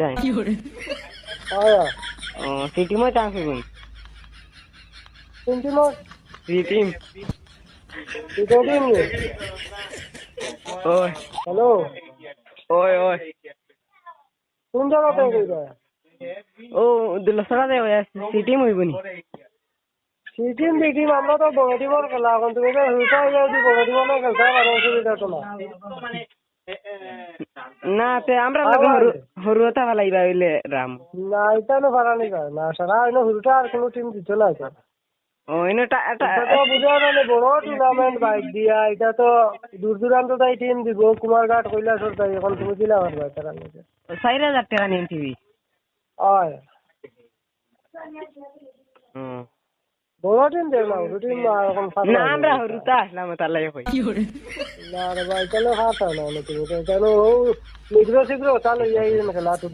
যাই আয়া C টিমও chance হইব কোন টিমত সি টিম দুটো টিম নি ওই হ্যালো ওই ওই কোন জায়গাতে কইরা ও দুলসরা দে সি টিম হইব নি সি টিম বি টিম আমরা তো বড় টিমের খেলা এখন তুমি তো হুইটা যদি বড় টিমের খেলতে পারো অসুবিধা তো না না তে আমরা লগে হরুতা ভালাইবা হইলে রাম না এটা না পারানি যায় না সারা এনে হুইটা আর কোনো টিম দিতে না এটা ও এনে তো বুঝা মানে বড় টুর্নামেন্ট বাইক দিয়া এটা তো দূর দূরান্ত তাই টিম দিব কুমারঘাট কৈলাসর তাই এখন তুমি দিলা পারবা তারা 4000 টাকা নিন টিভি আয় বড় টিম দেব না টিম এখন না আমরা হরুতা আসলাম তার লাগে কই না রে ভাই চলো হাত না তুমি তো কেন ও শীঘ্র শীঘ্র চালু যাই খেলা তো